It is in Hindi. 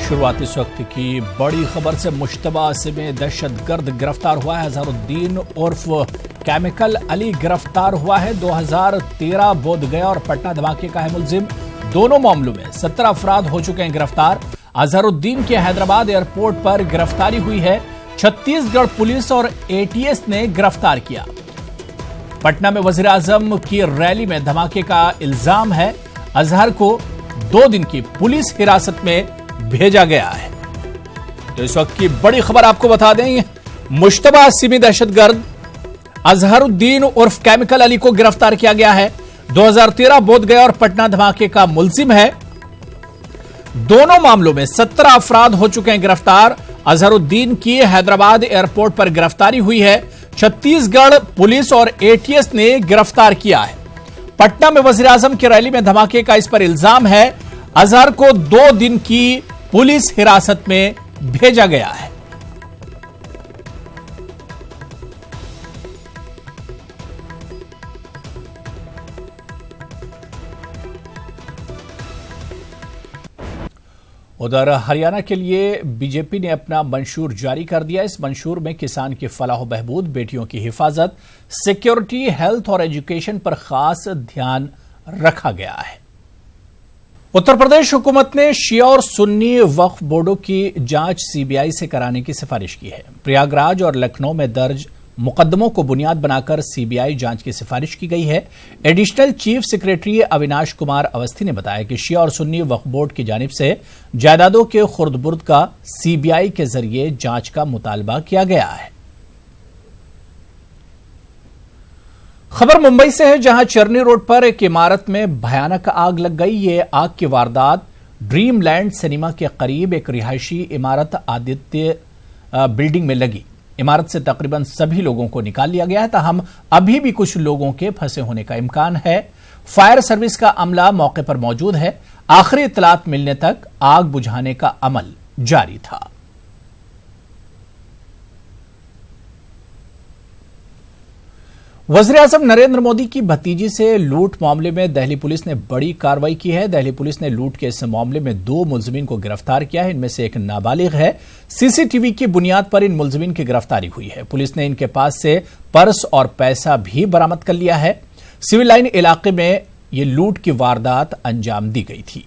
शुरुआती वक्त की बड़ी खबर से मुश्तबा सिमी दहशतगर्द गिरफ्तार हुआ है। अजहरुद्दीन उर्फ केमिकल अली गिरफ्तार हुआ है। 2013 बोधगया और पटना धमाके का है मुलजिम। दोनों मामलों में 17 अफराद हो चुके हैं गिरफ्तार। अजहरुद्दीन की हैदराबाद एयरपोर्ट पर गिरफ्तारी हुई है। छत्तीसगढ़ पुलिस और एटीएस ने गिरफ्तार किया। पटना में वजीर आजम की रैली में धमाके का इल्जाम है। अजहर को 2 दिन की पुलिस हिरासत में भेजा गया है। तो इस वक्त की बड़ी खबर आपको बता दें, मुश्तबा सिमी दहशतगर्द अजहरुद्दीन उर्फ केमिकल अली को गिरफ्तार किया गया है। 2013 बोधगया और पटना धमाके का मुलजिम है। दोनों मामलों में 17 अफराद हो चुके हैं गिरफ्तार। अजहरुद्दीन की हैदराबाद एयरपोर्ट पर गिरफ्तारी हुई है। छत्तीसगढ़ पुलिस और एटीएस ने गिरफ्तार किया है। पटना में वजीर आजम की रैली में धमाके का इस पर इल्जाम है। अजहर को 2 दिन की पुलिस हिरासत में भेजा गया है। उधर हरियाणा के लिए बीजेपी ने अपना मंशूर जारी कर दिया। इस मंशूर में किसान की फलाह बहबूद, बेटियों की हिफाजत, सिक्योरिटी, हेल्थ और एजुकेशन पर खास ध्यान रखा गया है। उत्तर प्रदेश हुकूमत ने शिया और सुन्नी वक्फ बोर्डों की जांच सीबीआई से कराने की सिफारिश की है। प्रयागराज और लखनऊ में दर्ज मुकदमों को बुनियाद बनाकर सीबीआई जांच की सिफारिश की गई है। Additional chief secretary Avinash Kumar Awasthi ने बताया कि शिया और सुन्नी वक्फ बोर्ड की जानिब से जायदादों के खुर्द-बुर्द का सीबीआई के जरिए जांच का मुतालबा किया गया है। खबर मुंबई से है, जहां चरनी रोड पर एक इमारत में भयानक आग लग गई। ये आग की वारदात ड्रीम लैंड सिनेमा के करीब एक रिहायशी इमारत आदित्य बिल्डिंग में लगी। इमारत से तकरीबन सभी लोगों को निकाल लिया गया है, ताहम अभी भी कुछ लोगों के फंसे होने का इम्कान है। फायर सर्विस का अमला मौके पर मौजूद है। आखिरी इत्तलात मिलने तक आग बुझाने का अमल जारी था। वज़ीर आज़म नरेंद्र मोदी की भतीजी से लूट मामले में दिल्ली पुलिस ने बड़ी कार्रवाई की है। दिल्ली पुलिस ने लूट के इस मामले में 2 मुलजिमीन को गिरफ्तार किया है। इनमें से एक नाबालिग है। सीसीटीवी की बुनियाद पर इन मुलजिमीन की गिरफ्तारी हुई है। पुलिस ने इनके पास से पर्स और पैसा भी बरामद कर लिया है। सिविल लाइन इलाके में यह लूट की वारदात अंजाम दी गई थी।